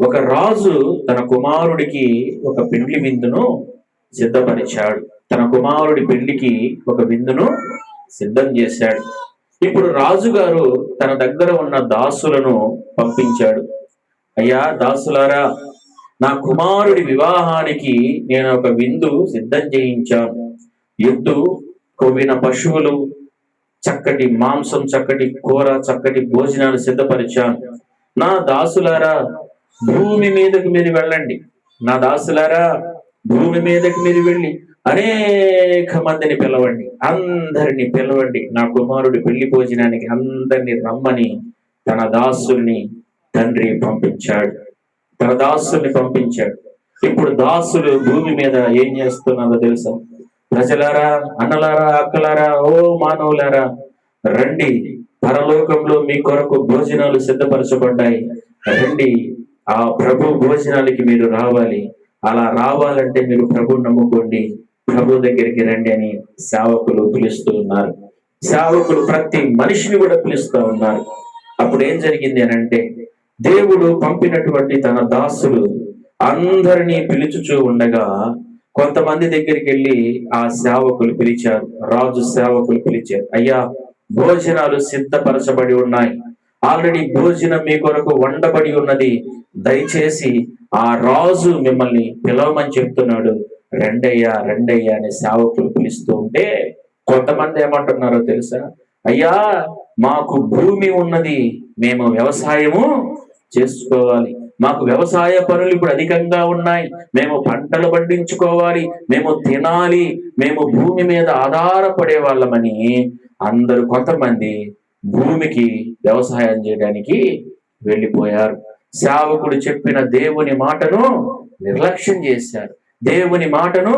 ఒక రాజు తన కుమారుడికి ఒక పెండ్లి విందును సిద్ధపరిచాడు. తన కుమారుడి పెళ్లికి ఒక విందును సిద్ధం చేశాడు. ఇప్పుడు రాజుగారు తన దగ్గర ఉన్న దాసులను పంపించాడు. అయ్యా దాసులారా, నా కుమారుడి వివాహానికి నేను ఒక విందు సిద్ధం చేయించాను. ఎద్దు, కొవ్విన పశువులు, చక్కటి మాంసం, చక్కటి కూర, చక్కటి భోజనాలు సిద్ధపరిచాను. నా దాసులారా, భూమి మీదకు మీరు వెళ్ళండి. నా దాసులారా, భూమి మీదకి మీరు వెళ్ళి అనేక మందిని పిలవండి, అందరిని పిలవండి. నా కుమారుడి పెళ్లి భోజనానికి అందరిని రమ్మని తన దాసుల్ని తండ్రి పంపించాడు. తన దాసుల్ని పంపించాడు. ఇప్పుడు దాసులు భూమి మీద ఏం చేస్తున్నారో తెలుసా? ప్రజలారా, అన్నలారా, అక్కలారా, ఓ మానవులారా, రండి, పరలోకంలో మీ కొరకు భోజనాలు సిద్ధపరచబడ్డాయి. రండి, ఆ ప్రభు భోజనాలకి మీరు రావాలి. అలా రావాలంటే మీరు ప్రభు నమ్ముకోండి, ప్రభు దగ్గరికి రండి అని సేవకులు పిలుస్తూ ఉన్నారు. సేవకులు ప్రతి మనిషిని కూడా పిలుస్తూ ఉన్నారు. అప్పుడు ఏం జరిగింది అని అంటే, దేవుడు పంపినటువంటి తన దాసులు అందరినీ పిలుచుచూ ఉండగా కొంతమంది దగ్గరికి వెళ్ళి ఆ సేవకులు పిలిచారు. రాజు సేవకులు పిలిచారు, అయ్యా భోజనాలు సిద్ధపరచబడి ఉన్నాయి, ఆల్రెడీ భోజనం మీ కొరకు వండబడి ఉన్నది, దయచేసి ఆ రాజు మిమ్మల్ని పిలవమని చెప్తున్నాడు, రెండయ్యా రెండయ్యా అని సేవకులు పిలుస్తూ ఉంటే కొంతమంది ఏమంటున్నారో తెలుసా? అయ్యా మాకు భూమి ఉన్నది, మేము వ్యవసాయము చేసుకోవాలి, మాకు వ్యవసాయ పనులు ఇప్పుడు అధికంగా ఉన్నాయి, మేము పంటలు పండించుకోవాలి, మేము తినాలి, మేము భూమి మీద ఆధారపడే వాళ్ళమని అందరూ కొంతమంది భూమికి వ్యవసాయం చేయడానికి వెళ్ళిపోయారు. సేవకుడు చెప్పిన దేవుని మాటను నిర్లక్ష్యం చేశారు, దేవుని మాటను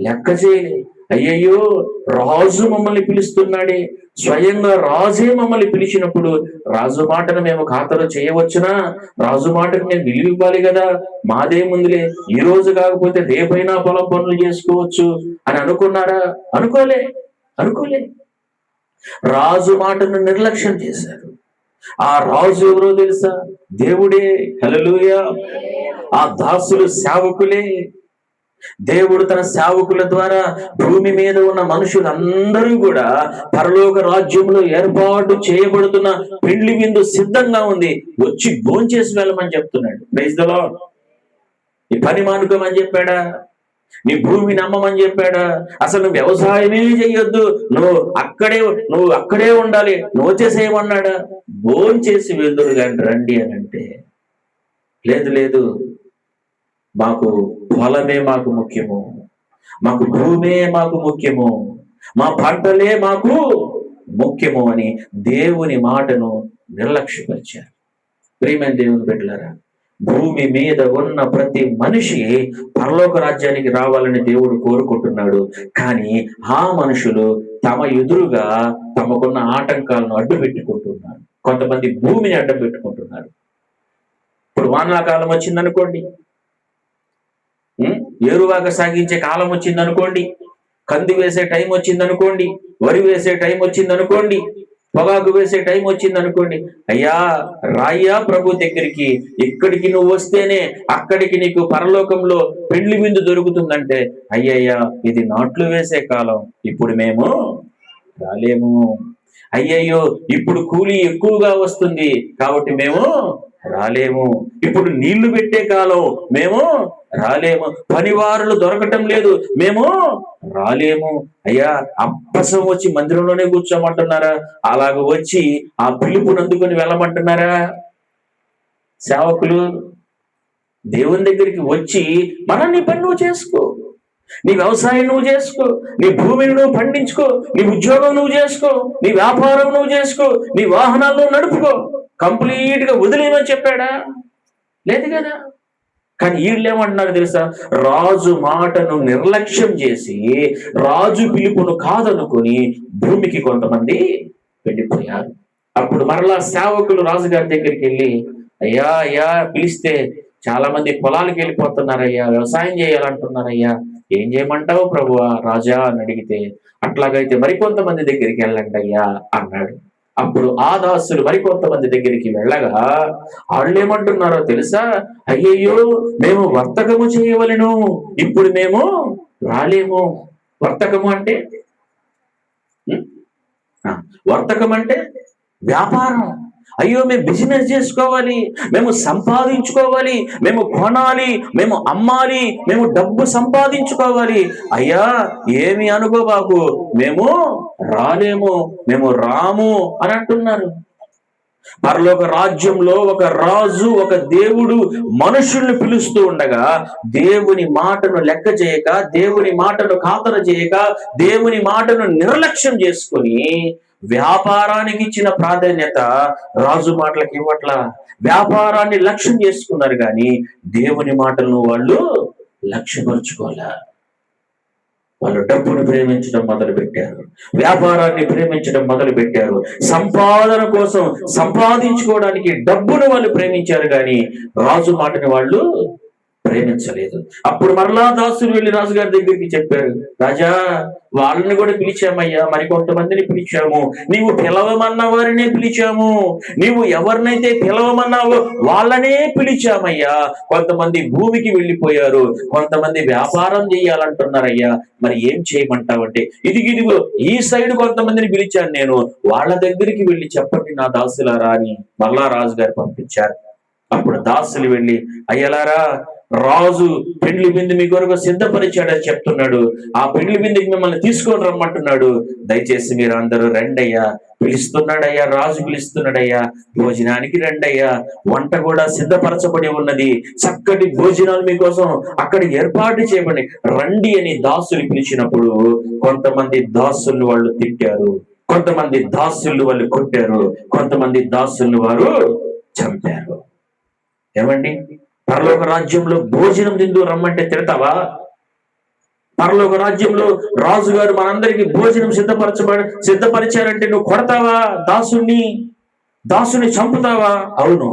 లెక్క చేయలేదు. అయ్యయ్యో, రాజు మమ్మల్ని పిలుస్తున్నాడే, స్వయంగా రాజే మమ్మల్ని పిలిచినప్పుడు రాజు మాటను మేము ఖాతరు చేయవచ్చునా? రాజు మాటను మేము విలువ ఇవ్వాలి కదా, మాదేముందులే, ఈ రోజు కాకపోతే రేపైనా పొలం పనులు చేసుకోవచ్చు అని అనుకున్నారా? అనుకోలే. రాజు మాటను నిర్లక్ష్యం చేశారు. ఆ రాజు ఎవరో తెలుసా? దేవుడే. హల్లెలూయా. ఆ దాసులు సేవకులే. దేవుడు తన సేవకుల ద్వారా భూమి మీద ఉన్న మనుషులందరూ కూడా పరలోక రాజ్యంలో ఏర్పాటు చేయబడుతున్న పెళ్లి విందు సిద్ధంగా ఉంది, వచ్చి భోంచేసి వెళ్ళమని చెప్తున్నాడు. Praise the Lord. ఈ పని మానుకోమని చెప్పాడా? నీ భూమిని నమ్మమని చెప్పాడా? అసలు నువ్వు వ్యవసాయమే చేయొద్దు, నువ్వు అక్కడే ఉండాలి, నువ్వు వచ్చేసేయమన్నాడా? భోంచేసి వెళ్దురు కానీ రండి అని అంటే, లేదు, మాకు పొలమే మాకు ముఖ్యము, మాకు భూమే మాకు ముఖ్యము, మా పంటలే మాకు ముఖ్యము అని దేవుని మాటను నిర్లక్ష్యపరిచారు. ప్రియమైన దేవుని బిడ్డలారా, భూమి మీద ఉన్న ప్రతి మనిషి పరలోక రాజ్యానికి రావాలని దేవుడు కోరుకుంటున్నాడు. కానీ ఆ మనుషులు తమ ఎదురుగా తమకున్న ఆటంకాలను అడ్డు పెట్టుకుంటున్నారు. కొంతమంది భూమిని అడ్డం పెట్టుకుంటున్నారు. ఇప్పుడు వానాకాలం వచ్చిందనుకోండి, ఏరువాక సాగించే కాలం వచ్చిందనుకోండి, కంది వేసే టైం వచ్చిందనుకోండి, వరి వేసే టైం వచ్చిందనుకోండి, పొగాకు వేసే టైం వచ్చిందనుకోండి, అయ్యా రాయ్యా ప్రభు దగ్గరికి, ఇక్కడికి నువ్వు వస్తేనే అక్కడికి నీకు పరలోకంలో పెళ్లి విందు దొరుకుతుందంటే, అయ్యయ్యా ఇది నాట్లు వేసే కాలం, ఇప్పుడు మేము రాలేము. అయ్యయ్యో ఇప్పుడు కూలీ ఎక్కువగా వస్తుంది కాబట్టి మేము రాలేము. ఇప్పుడు నీళ్లు పెట్టే కాలం, మేము రాలేము. పనివారులు దొరకటం లేదు, మేము రాలేము. అయ్యా అప్పసం వచ్చి మందిరంలోనే కూర్చోమంటున్నారా? అలాగ వచ్చి ఆ పిలుపుని అందుకొని వెళ్ళమంటున్నారా? సేవకులు దేవుని దగ్గరికి వచ్చి నీ పని నువ్వు చేసుకో, నీ వ్యవసాయం నువ్వు చేసుకో, నీ భూమిని నువ్వు పండించుకో, నీ ఉద్యోగం నువ్వు చేసుకో, నీ వ్యాపారం నువ్వు చేసుకో, నీ వాహనాలు నువ్వు నడుపుకో, కంప్లీట్ గా వదిలేమని చెప్పాడా? లేదు కదా. కానీ వీళ్ళు ఏమంటున్నారు తెలుసా? రాజు మాటను నిర్లక్ష్యం చేసి, రాజు పిలుపును కాదనుకొని భూమికి కొంతమంది వెళ్ళిపోయారు. అప్పుడు మరలా సేవకులు రాజుగారి దగ్గరికి వెళ్ళి, అయ్యా పిలిస్తే చాలా మంది పొలాలకు వెళ్ళిపోతున్నారయ్యా, వ్యవసాయం చేయాలంటున్నారయ్యా, ఏం చేయమంటావు ప్రభువా రాజా అని అడిగితే, అట్లాగైతే మరికొంతమంది దగ్గరికి వెళ్ళండి అయ్యా అన్నాడు. అప్పుడు ఆ దాసులు మరికొంతమంది దగ్గరికి వెళ్ళగా వాళ్ళు ఏమంటున్నారో తెలుసా? అయ్యయ్యో, మేము వర్తకము చేయవలెను, ఇప్పుడు మేము రాలేము. వర్తకము అంటే ఉం? ఆ, వర్తకం అంటే వ్యాపారం. అయ్యో, మేము బిజినెస్ చేసుకోవాలి, మేము సంపాదించుకోవాలి, మేము కొనాలి, మేము అమ్మాలి, మేము డబ్బు సంపాదించుకోవాలి. అయ్యా, ఏమి అనుకోబాకు, మేము రాలేము, మేము రాము అని అంటున్నారు. పరలోక రాజ్యంలో ఒక రాజు, ఒక దేవుడు మనుషుల్ని పిలుస్తూ ఉండగా దేవుని మాటను లెక్క చేయక, దేవుని మాటను ఖాతరు చేయక, దేవుని మాటను నిర్లక్ష్యం చేసుకుని వ్యాపారానికి ఇచ్చిన ప్రాధాన్యత రాజు మాటలకు ఇవ్వట్ల. వ్యాపారాన్ని లక్ష్యం చేసుకున్నారు కానీ దేవుని మాటలను వాళ్ళు లక్ష్యపరుచుకోలే. వాళ్ళు డబ్బును ప్రేమించడం మొదలు పెట్టారు, వ్యాపారాన్ని ప్రేమించడం మొదలు పెట్టారు, సంపాదన కోసం సంపాదించుకోవడానికి డబ్బును వాళ్ళు ప్రేమించారు కానీ రాజు మాటని వాళ్ళు ప్రేమించలేదు. అప్పుడు మరలా దాసులు వెళ్ళి రాజుగారి దగ్గరికి చెప్పారు, రాజా, వాళ్ళని కూడా పిలిచామయ్యా, మరికొంతమందిని పిలిచాము, నీవు పిలవమన్న వారినే పిలిచాము, నీవు ఎవరినైతే పిలవమన్నావో వాళ్ళనే పిలిచామయ్యా. కొంతమంది భూమికి వెళ్ళిపోయారు, కొంతమంది వ్యాపారం చేయాలంటున్నారయ్యా, మరి ఏం చేయమంటావంటే ఇదిగో ఈ సైడ్ కొంతమందిని పిలిచాను నేను, వాళ్ళ దగ్గరికి వెళ్ళి చెప్పండి నా దాసులారా అని మరలా రాజుగారు పంపించారు. అప్పుడు దాసులు వెళ్ళి, అయ్యలారా, రాజు పెండ్లి విందు మీ కొరకు సిద్ధపరిచాడని చెప్తున్నాడు, ఆ పెండ్లి విందుకి మిమ్మల్ని తీసుకొని రమ్మంటున్నాడు, దయచేసి మీరు అందరూ రండయ్యా, పిలుస్తున్నాడయ్యా, రాజు పిలుస్తున్నాడయ్యా, భోజనానికి రండయ్యా, వంట కూడా సిద్ధపరచబడి ఉన్నది, చక్కటి భోజనాలు మీకోసం అక్కడ ఏర్పాటు చేయబడి రండి అని దాసులు పిలిచినప్పుడు కొంతమంది దాసులు వాళ్ళు తిట్టారు, కొంతమంది దాసులు వాళ్ళు కొట్టారు, కొంతమంది దాసులు వారు చంపారు. ఏమండి, పరలోక రాజ్యంలో భోజనం తింటూ రమ్మంటే తిడతావా? పరలోక రాజ్యంలో రాజుగారు మనందరికి భోజనం సిద్ధపరిచారంటే నువ్వు కొడతావా? దాసుని చంపుతావా? అవును,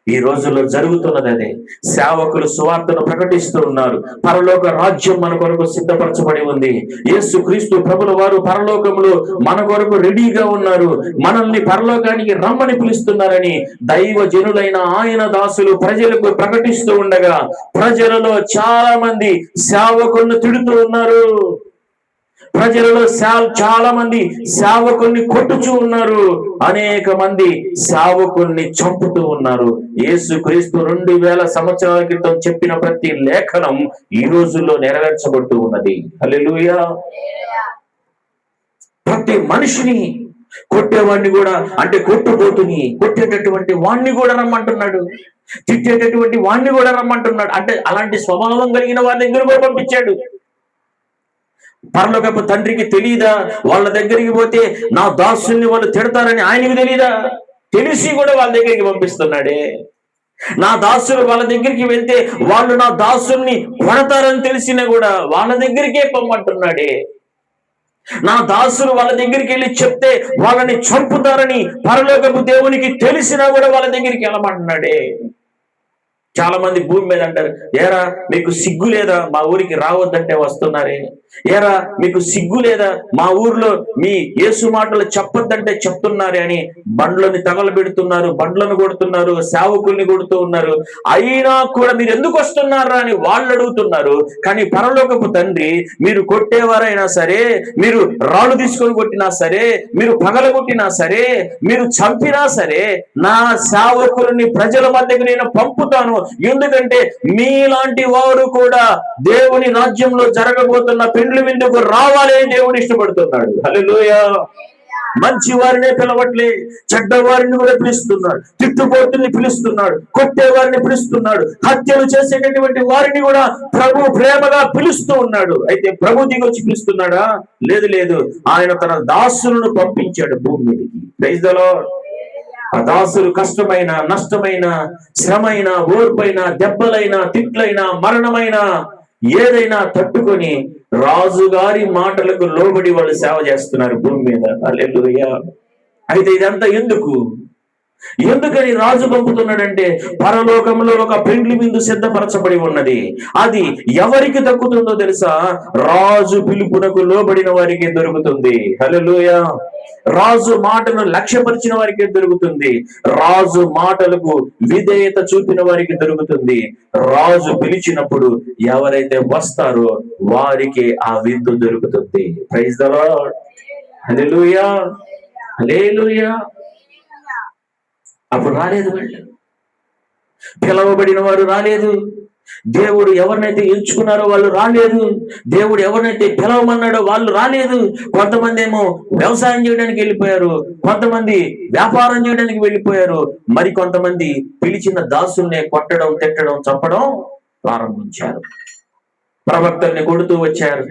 ఈ రోజుల్లో జరుగుతున్నది అదే. సేవకులు సువార్తను ప్రకటిస్తూ ఉన్నారు, పరలోక రాజ్యం మన కొరకు సిద్ధపరచబడి ఉంది, యేసు క్రీస్తు ప్రభుల వారు పరలోకములో మన కొరకు రెడీగా ఉన్నారు, మనల్ని పరలోకానికి రమ్మని పిలుస్తున్నారని దైవ జనులైన ఆయన దాసులు ప్రజలకు ప్రకటిస్తూ ఉండగా ప్రజలలో చాలా మంది సేవకులను తిడుతూ ఉన్నారు, ప్రజలలో చాలా మంది సేవకుల్ని కొట్టుచూ ఉన్నారు, అనేక మంది సేవకుల్ని చంపుతూ ఉన్నారు. యేసు క్రీస్తు 2000 సంవత్సరాల క్రితం చెప్పిన ప్రతి లేఖనం ఈ రోజుల్లో నెరవేర్చబడుతూ ఉన్నది. హల్లెలూయా. ప్రతి మనిషిని కొట్టేవాడిని కూడా, అంటే కొట్టుపోతుని కొట్టేటటువంటి వాణ్ణి కూడా రమ్మంటున్నాడు, తిట్టేటటువంటి వాణ్ణి కూడా రమ్మంటున్నాడు. అంటే అలాంటి స్వభావం కలిగిన వారి దగ్గర కూడా పంపించాడు. పరలోకపు తండ్రికి తెలియదా వాళ్ళ దగ్గరికి పోతే నా దాసుల్ని వాళ్ళు తిడతారని? ఆయనకి తెలియదా? తెలిసి కూడా వాళ్ళ దగ్గరికి పంపిస్తున్నాడే. నా దాసులు వాళ్ళ దగ్గరికి వెళ్తే వాళ్ళు నా దాసుల్ని కొడతారని తెలిసినా కూడా వాళ్ళ దగ్గరికే పంపమంటున్నాడే. నా దాసులు వాళ్ళ దగ్గరికి వెళ్ళి చెప్తే వాళ్ళని చంపుతారని పరలోకపు దేవునికి తెలిసినా కూడా వాళ్ళ దగ్గరికి వెళ్ళమంటున్నాడే. చాలా మంది భూమి మీద అంటారు, ఏరా మీకు సిగ్గు లేదా మా ఊరికి రావద్దంటే వస్తున్నారే, ఏరా మీకు సిగ్గు లేదా మా ఊర్లో మీ యేసు మాటలు చెప్పొద్దంటే చెప్తున్నారే అని బండ్లని తగలబెడుతున్నారు, బండ్లను కొడుతున్నారు, సేవకుల్ని కొడుతూ ఉన్నారు. అయినా కూడా మీరు ఎందుకు వస్తున్నారా అని వాళ్ళు అడుగుతున్నారు. కానీ పరలోకపు తండ్రి మీరు కొట్టేవారైనా సరే, మీరు రాళ్ళు తీసుకొని కొట్టినా సరే, మీరు పగలగొట్టినా సరే, మీరు చంపినా సరే, నా సేవకులని ప్రజల మధ్యకు నేను పంపుతాను, ఎందుకంటే మీలాంటి వారు కూడా దేవుని రాజ్యంలో జరగబోతున్న పెండ్లి విందుకు రావాలి అని దేవుడు ఇష్టపడుతున్నాడు. హల్లెలూయా. మంచి వారినే పిలవట్లే, చెడ్డ వారిని కూడా పిలుస్తున్నాడు, తిట్టుబోతుల్ని పిలుస్తున్నాడు, కొట్టే వారిని పిలుస్తున్నాడు, హత్యలు చేసేటటువంటి వారిని కూడా ప్రభు ప్రేమగా పిలుస్తూ ఉన్నాడు. అయితే ప్రభు దిగొచ్చి పిలుస్తున్నాడా? లేదు, ఆయన తన దాసులను పంపించాడు భూమి మీదకి. Praise the Lord. ఆ దాసులు కష్టమైన, నష్టమైన, శ్రమైన, ఓర్పైన, దెబ్బలైన, తిట్లైన, మరణమైన ఏదైనా తట్టుకొని రాజుగారి మాటలకు లోబడి వాళ్ళు సేవ చేస్తున్నారు భూమి మీద. హల్లెలూయా. అయితే ఇదంతా ఎందుకని రాజు పంపుతున్నాడంటే పరలోకంలో ఒక పెండ్లి విందు సిద్ధపరచబడి ఉన్నది. అది ఎవరికి దక్కుతుందో తెలుసా? రాజు పిలుపునకు లోబడిన వారికి దొరుకుతుంది. హల్లెలూయా. రాజు మాటను లక్ష్యపరిచిన వారికి దొరుకుతుంది. రాజు మాటలకు విధేయత చూపిన వారికి దొరుకుతుంది. రాజు పిలిచినప్పుడు ఎవరైతే వస్తారో వారికి ఆ విందు దొరుకుతుంది. Praise the Lord. Hallelujah, hallelujah. అప్పుడు రాలేదు వాళ్ళు, పిలవబడిన వారు రాలేదు. దేవుడు ఎవరినైతే ఎంచుకున్నారో వాళ్ళు రాలేదు. దేవుడు ఎవరినైతే పిలవమన్నాడో వాళ్ళు రాలేదు. కొంతమంది ఏమో వ్యవసాయం చేయడానికి వెళ్ళిపోయారు, కొంతమంది వ్యాపారం చేయడానికి వెళ్ళిపోయారు, మరి కొంతమంది పిలిచిన దాసుల్ని కొట్టడం, తిట్టడం, చంపడం ప్రారంభించారు. ప్రవక్తల్ని కొడుతూ వచ్చారు,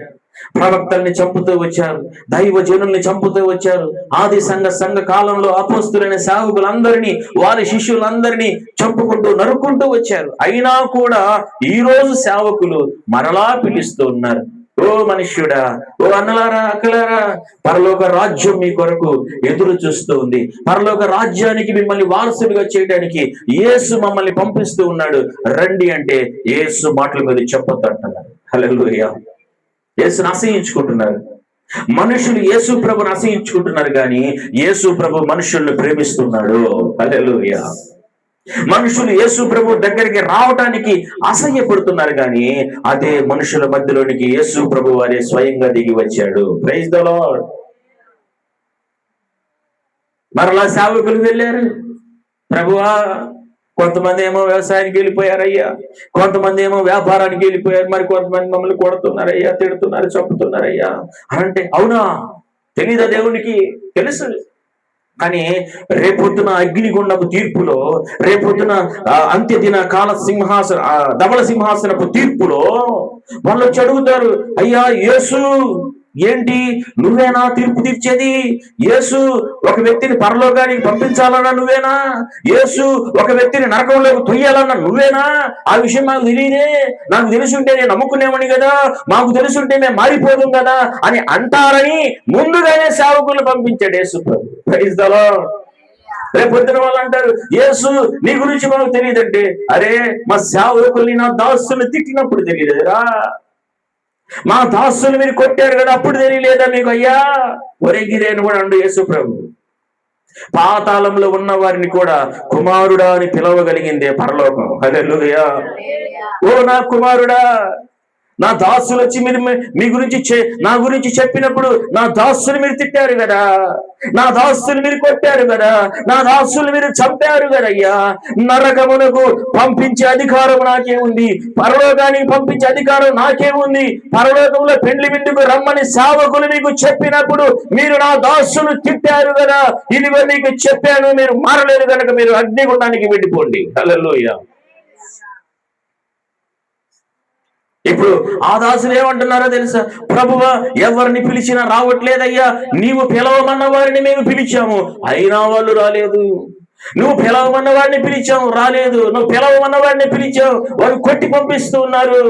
ప్రవక్తల్ని చంపుతూ వచ్చారు, దైవజనుల్ని చంపుతూ వచ్చారు. ఆది సంఘ కాలంలో అపోస్తులైన సేవకులందరినీ, వారి శిష్యులందరినీ చంపుకుంటూ నరుక్కుంటూ వచ్చారు. అయినా కూడా ఈ రోజు సేవకులు మరలా పిలుస్తూ ఉన్నారు, ఓ మనుష్యుడా, ఓ అన్నలారా, అక్కలారా, పరలోక రాజ్యం మీ కొరకు ఎదురు చూస్తూ ఉంది. పరలోక రాజ్యానికి మిమ్మల్ని వారసులుగా చేయడానికి యేసు మమ్మల్ని పంపిస్తూ ఉన్నాడు, రండి అంటే యేసు మాటల మీద చెప్పొద్దు అంటున్నారు. హల్లెలూయా. యేసుని అసహించుకుంటున్నారు మనుషులు, యేసు ప్రభుని అసహించుకుంటున్నారు, కానీ యేసు ప్రభు మనుషుల్ని ప్రేమిస్తున్నాడు. హల్లెలూయా. మనుషులు యేసు ప్రభు దగ్గరికి రావటానికి అసహ్యపడుతున్నారు, కానీ అదే మనుషుల మధ్యలోనికి యేసు ప్రభు వారే స్వయంగా దిగి వచ్చాడు. Praise the Lord. మరలా సేవకులు వెళ్ళారు, ప్రభువా కొంతమంది ఏమో వ్యవసాయానికి వెళ్ళిపోయారయ్యా, కొంతమంది ఏమో వ్యాపారానికి వెళ్ళిపోయారు, మరి కొంతమంది మమ్మల్ని కొడుతున్నారయ్యా, తిడుతున్నారు, చంపుతున్నారయ్యా అంటే, అవునా? తెలీదా దేవునికి? తెలుసు. కానీ రేపొద్దున అగ్నిగుండపు తీర్పులో, రేపొద్దున అంత్యదిన కాల సింహాసన ధవళ సింహాసనపు తీర్పులో వాళ్ళు వచ్చి అడుగుతారు, అయ్యా యేసు ఏంటి నువ్వేనా తీర్పు తీర్చేది? యేసు ఒక వ్యక్తిని పరలోకానికి పంపించాలన్నా నువ్వేనా? యేసు ఒక వ్యక్తిని నరకంలోకి తొయ్యాలన్నా నువ్వేనా? ఆ విషయం మాకు తెలియదే, నాకు తెలుసుంటే నేను నమ్ముకునేవాడిని కదా, మాకు తెలుసుంటే మేము మారిపోదు కదా అని అంటారని ముందుగానే సేవకులు పంపించాడు యేసు ప్రభు. Praise the Lord. రేపు పొద్దున వాళ్ళు అంటారు, యేసు నీ గురించి మాకు తెలియదంటే, అరే మా సేవకుల్ని, నా దాసుల్ని తిట్టినప్పుడు తెలియలేదురా, మా దాసులు మీరు కొట్టారు కదా అప్పుడు తెలియలేదా మీకు? అయ్యా ఒరేగిరే అని కూడా అండు యేసు ప్రభు. పాతాళంలో ఉన్న వారిని కూడా కుమారుడా అని పిలవగలిగిందే పరలోకం. హల్లెలూయా. ఓ నా కుమారుడా, నా దాసులు వచ్చి మీరు మీ గురించి నా గురించి చెప్పినప్పుడు నా దాసులు మీరు తిట్టారు కదా, నా దాసులు మీరు కొట్టారు కదా, నా దాసులు మీరు చంపారు కదయ్యా. నరకమునకు పంపించే అధికారం నాకే ఉంది, పరలోకానికి పంపించే అధికారం నాకే ఉంది. పరలోకంలో పెండ్లి విందుకు రమ్మని సేవకులు మీకు చెప్పినప్పుడు మీరు నా దాసులు తిట్టారు కదా, ఇదిగో మీకు చెప్పాను, మీరు మారలేదు కనుక మీరు అగ్నిగుండానికి వెళ్ళిపోండి. హల్లెలూయా. ఇప్పుడు ఆ దాసులు ఏమంటున్నారో తెలుసా? ప్రభువా ఎవరిని పిలిచినా రావట్లేదయ్యా, నీవు పిలవమన్న వారిని మేము పిలిచాము అయినా వాళ్ళు రాలేదు, నువ్వు పిలవమన్న వారిని పిలిచావు రాలేదు, నువ్వు పిలవమన్న వారిని పిలిచావు వారు కొట్టి పంపిస్తూ ఉన్నారు.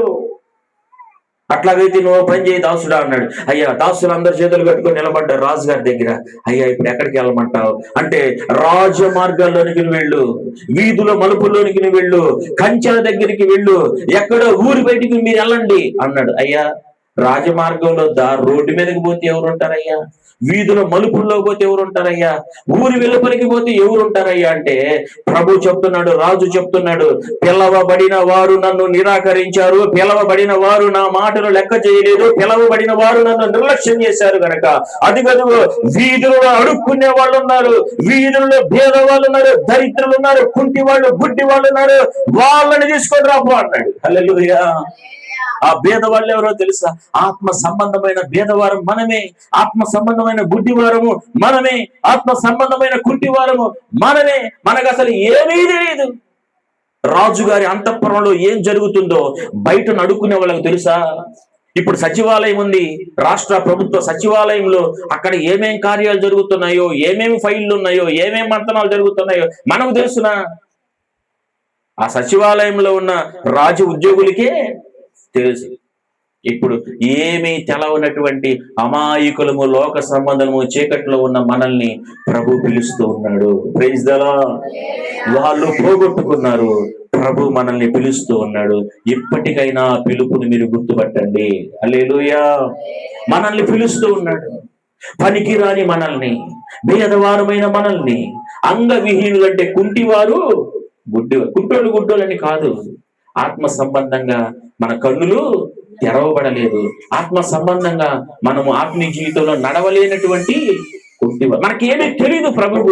అట్లాగైతే నువ్వు పని చేయి దాసుడా అన్నాడు. అయ్యా దాసులు అందరు చేతులు కట్టుకొని నిలబడ్డారు రాజుగారి దగ్గర. అయ్యా ఇప్పుడు ఎక్కడికి వెళ్ళమంటావు అంటే, రాజ మార్గాల్లోనికి వెళ్ళు, వీధుల మలుపుల్లోనికి వెళ్ళు, కంచెల దగ్గరికి వెళ్ళు, ఎక్కడో ఊరి బయటికి మీరు వెళ్ళండి అన్నాడు. అయ్యా రాజమార్గంలో రోడ్డు మీదకి పోతే ఎవరు ఉంటారయ్యా? వీధుల మలుపుల్లో పోతే ఎవరు ఉంటారయ్యా? ఊరి వెలుపలికి పోతే ఎవరు ఉంటారయ్యా అంటే, ప్రభు చెప్తున్నాడు, రాజు చెప్తున్నాడు, పిలవబడిన వారు నన్ను నిరాకరించారు, పిలవబడిన వారు నా మాటను లెక్క చేయలేదు, పిలవబడిన వారు నన్ను నిర్లక్ష్యం చేశారు కనుక అది కదు వీధులలో అడుక్కునే వాళ్ళు ఉన్నారు, వీధులలో భేద వాళ్ళు ఉన్నారు, దరిద్రులు ఉన్నారు, కుంటి వాళ్ళు, గుడ్డి వాళ్ళు ఉన్నారు, వాళ్ళని తీసుకొని రాపు అన్నాడు. హల్లెలూయా. ఆ భేదవాళ్ళు ఎవరో తెలుసా? ఆత్మ సంబంధమైన భేదవారం మనమే, ఆత్మ సంబంధమైన గుడ్డివారము మనమే, ఆత్మ సంబంధమైన కుంటివారము మనమే. మనకు అసలు ఏమీ తెలియదు. రాజుగారి అంతఃపురంలో ఏం జరుగుతుందో బయట నడుకునే వాళ్ళకి తెలుసా? ఇప్పుడు సచివాలయం ఉంది, రాష్ట్ర ప్రభుత్వ సచివాలయంలో అక్కడ ఏమేం కార్యాలు జరుగుతున్నాయో, ఏమేమి ఫైళ్లు ఉన్నాయో, ఏమేం మంతనాలు జరుగుతున్నాయో మనకు తెలుసునా? ఆ సచివాలయంలో ఉన్న రాజు ఉద్యోగులకే తెలుసు. ఇప్పుడు ఏమీ తెలవనటువంటి అమాయకులము, లోక సంబంధము, చీకట్లో ఉన్న మనల్ని ప్రభు పిలుస్తూ ఉన్నాడు. Praise the Lord. వాళ్ళు పోగొట్టుకున్నారు, ప్రభు మనల్ని పిలుస్తూ ఉన్నాడు. ఇప్పటికైనా పిలుపుని మీరు గుర్తుపట్టండి. హల్లెలూయా. మనల్ని పిలుస్తూ ఉన్నాడు. పనికిరాని మనల్ని, భేదవారమైన మనల్ని, అంగవిహీనులంటే కుంటివారు, కుంటోళ్ళు గుడ్డోళ్ళని కాదు. ఆత్మ సంబంధంగా మన కన్నులు తెరవబడలేదు. ఆత్మ సంబంధంగా మనము ఆత్మీయ జీవితంలో నడవలేనటువంటి కుంటివారు. మనకేమీ తెలియదు ప్రభు